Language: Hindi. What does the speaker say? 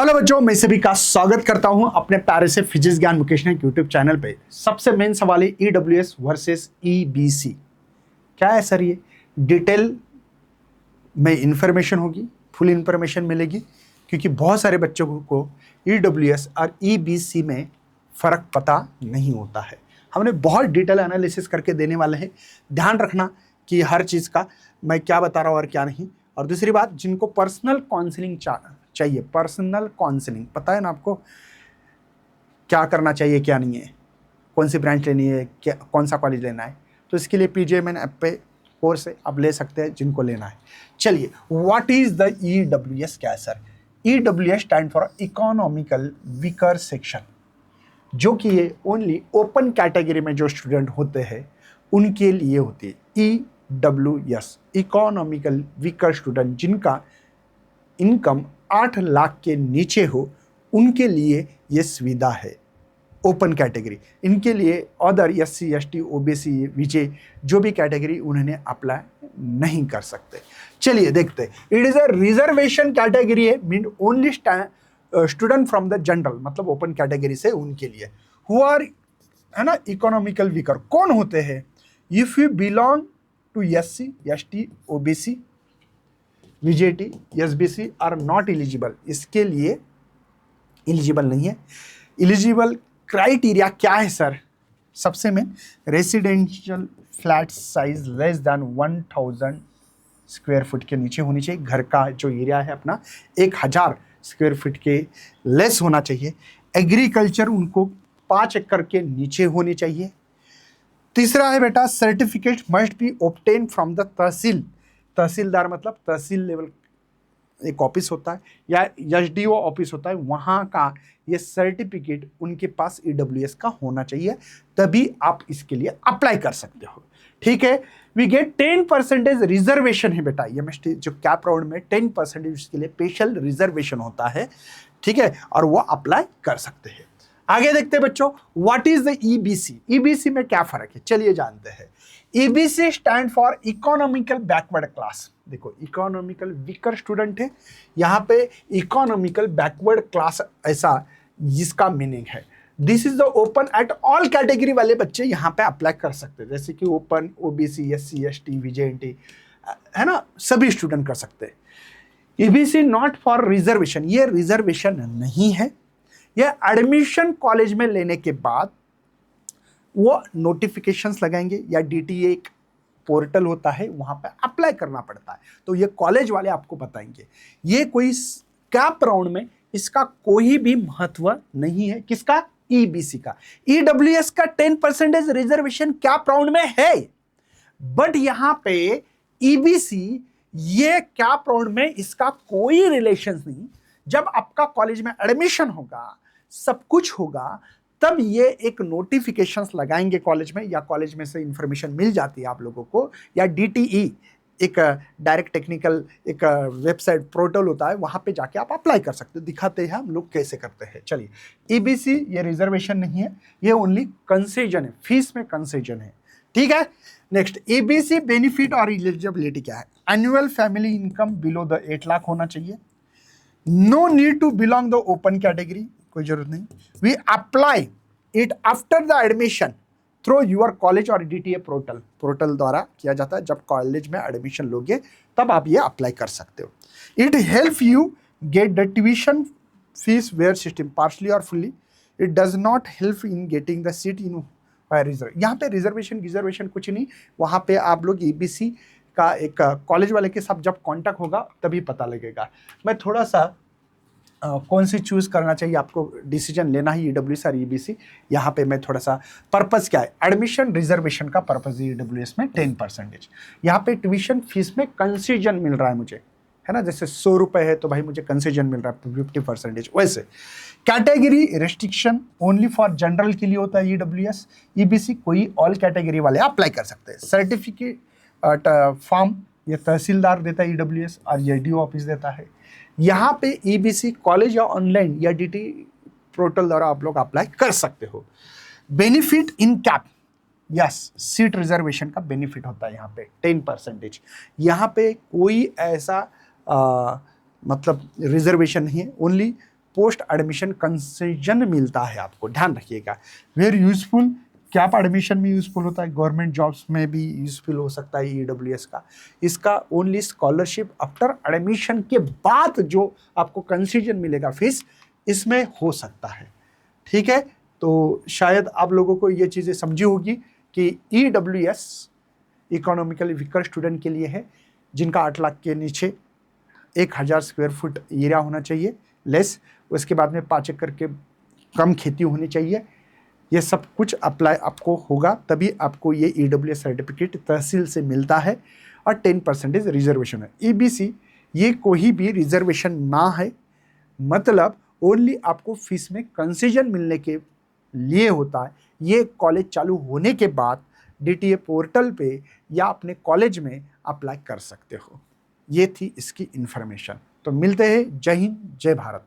हेलो बच्चों, मैं सभी का स्वागत करता हूं अपने प्यारे से फिजिक्स ज्ञान मुकेश ने यूट्यूब चैनल पे। सबसे मेन सवाल है ईडब्ल्यूएस वर्सेस ईबीसी। क्या है सर ये? डिटेल में इंफॉर्मेशन होगी, फुल इंफॉर्मेशन मिलेगी, क्योंकि बहुत सारे बच्चों को ईडब्ल्यूएस और ईबीसी में फ़र्क पता नहीं होता है। हमने बहुत डिटेल एनालिसिस करके देने वाले हैं। ध्यान रखना कि हर चीज़ का मैं क्या बता रहा हूँ और क्या नहीं। और दूसरी बात, जिनको पर्सनल काउंसलिंग चाहिए, पर्सनल काउंसलिंग पता है ना आपको क्या करना चाहिए क्या नहीं है, कौन सी ब्रांच लेनी है, क्या कौन सा कॉलेज लेना है, तो इसके लिए पीजीएमएन ऐप पे कोर्स है, आप ले सकते हैं जिनको लेना है। चलिए, व्हाट इज द ईडब्ल्यूएस? क्या है sir? EWS stand for economical weaker section, जो कि ये ओनली ओपन कैटेगरी में जो स्टूडेंट होते हैं उनके लिए होती है। ईडब्ल्यूएस इकोनॉमिकल वीकर स्टूडेंट, जिनका इनकम 8 लाख के नीचे हो, उनके लिए ये सुविधा है। ओपन कैटेगरी, इनके लिए अदर एससी एसटी ओबीसी विजय जो भी कैटेगरी उन्होंने अप्लाई नहीं कर सकते। चलिए देखते हैं। It is a reservation category है, mean only student from the general, मतलब ओपन कैटेगरी से उनके लिए हु आर, है ना, इकोनॉमिकल वीकर। कौन होते हैं? If you belong to SC ST OBC VJT SBC are not eligible. इसके लिए एलिजिबल नहीं है। एलिजिबल क्राइटेरिया क्या है सर? सबसे में residential flat size less than 1000 square foot के नीचे होनी चाहिए। घर का जो एरिया है अपना 1000 स्क्वायर फुट के लेस होना चाहिए। एग्रीकल्चर उनको 5 एकड़ के नीचे होनी चाहिए। तीसरा है बेटा, certificate must be obtain from the tehsil. Tehsildar मतलब तहसील लेवल एक ऑफिस होता है या एसडीओ ऑफिस होता है, वहाँ का ये सर्टिफिकेट उनके पास ईडब्ल्यूएस का होना चाहिए, तभी आप इसके लिए अप्लाई कर सकते हो। ठीक है। वी गेट 10% रिजर्वेशन है बेटा। एमएसटी जो कैप राउंड में 10% इसके लिए स्पेशल रिजर्वेशन होता है। ठीक है, और वो अप्लाई कर सकते हैं। आगे देखते हैं बच्चों, what is the EBC? EBC में क्या फर्क है, चलिए जानते हैं। EBC stand for economical backward class. देखो, इकोनॉमिकल वीकर स्टूडेंट है, यहाँ पे इकोनॉमिकल बैकवर्ड क्लास ऐसा जिसका मीनिंग है। This is the open at all category वाले बच्चे यहाँ पे अप्लाई कर सकते हैं, जैसे कि open OBC SC ST VJT, है ना, सभी स्टूडेंट कर सकते हैं। ईबीसी नॉट फॉर रिजर्वेशन, ये रिजर्वेशन नहीं है। यह एडमिशन कॉलेज में लेने के बाद वो नोटिफिकेशंस लगाएंगे या DTA एक पोर्टल होता है, वहां पे अप्लाई करना पड़ता है, तो ये कॉलेज वाले आपको बताएंगे। ये कोई कैप राउंड में इसका कोई भी महत्व नहीं है। किसका? ईबीसी का। ईडब्ल्यूएस का 10% रिजर्वेशन कैप राउंड में है, बट यहां पे ईबीसी ये कैप राउंड में इसका कोई रिलेशन नहीं। जब आपका कॉलेज में एडमिशन होगा, सब कुछ होगा, तब ये एक नोटिफिकेशंस लगाएंगे कॉलेज में, या कॉलेज में से इंफॉर्मेशन मिल जाती है आप लोगों को, या DTE एक डायरेक्ट टेक्निकल एक वेबसाइट पोर्टल होता है, वहां पे जाके आप अप्लाई कर सकते हो। दिखाते हैं हम लोग कैसे करते हैं। चलिए, ईबीसी ये रिजर्वेशन नहीं है, ये ओनली कंसेजन है, फीस में कंसेजन है। ठीक है। नेक्स्ट, ईबीसी बेनिफिट और एलिजिबिलिटी क्या है? Annual family income below the 8 lakh होना चाहिए। No need to belong the open category, कोई जरूरत नहीं। We apply it after the admission through your college और DTA पोर्टल द्वारा किया जाता है। जब कॉलेज में एडमिशन लोगे तब आप ये अप्लाई कर सकते हो। It help you get the tuition fees waiver system partially और fully. It does not help in getting the seat in reserve. यहाँ पे रिजर्वेशन कुछ नहीं, वहाँ पे आप लोग ईबीसी का एक कॉलेज वाले के साथ जब कांटेक्ट होगा तभी पता लगेगा। मैं थोड़ा सा कौन सी चूज करना चाहिए, आपको डिसीजन लेना है ईडब्ल्यूएस और ईबीसी। यहाँ पे मैं थोड़ा सा पर्पस क्या है, एडमिशन रिजर्वेशन का पर्पस ईडब्ल्यूएस में 10%। यहाँ पे ट्यूशन फीस में कंसेशन मिल रहा है मुझे, है ना, जैसे 100 रुपये है तो भाई मुझे कंसेशन मिल रहा है 50%। वैसे category restriction only for general के लिए होता है ईडब्ल्यूएस। ईबीसी कोई ऑल कैटेगरी वाले अप्लाई कर सकते हैं। सर्टिफिकेट फॉर्म ये तहसीलदार देता है ईडब्ल्यूएस, और एसडीओ ऑफिस देता है। यहाँ पे ईबीसी कॉलेज या ऑनलाइन या DT पोर्टल द्वारा आप लोग अप्लाई कर सकते हो। Benefit in cap, yes, seat reservation का बेनिफिट होता है यहाँ पे 10%। यहाँ पे कोई ऐसा मतलब रिजर्वेशन नहीं है, ओनली पोस्ट एडमिशन कंसेशन मिलता है आपको, ध्यान रखिएगा। वेरी यूजफुल, क्या आप एडमिशन में यूजफुल होता है, गवर्नमेंट जॉब्स में भी यूजफुल हो सकता है ईडब्ल्यूएस का। इसका ओनली स्कॉलरशिप आफ्टर एडमिशन के बाद जो आपको कंसेशन मिलेगा फीस, इसमें हो सकता है। ठीक है, तो शायद आप लोगों को ये चीज़ें समझी होगी कि ईडब्ल्यूएस इकोनॉमिकली वीकर स्टूडेंट के लिए है, जिनका 8 लाख के नीचे 1000 स्क्वायर फुट एरिया होना चाहिए लेस, उसके बाद में 5 एकड़ के कम खेती होनी चाहिए। ये सब कुछ अप्लाई आपको होगा, तभी आपको ये ईडब्ल्यूएस सर्टिफिकेट तहसील से मिलता है। और 10% रिजर्वेशन है। ईबीसी ये कोई भी रिजर्वेशन ना है, मतलब ओनली आपको फीस में कंसेशन मिलने के लिए होता है। ये कॉलेज चालू होने के बाद डीटीए पोर्टल पे या अपने कॉलेज में अप्लाई कर सकते हो। ये थी इसकी इन्फॉर्मेशन। तो मिलते हैं, जय हिंद जय भारत।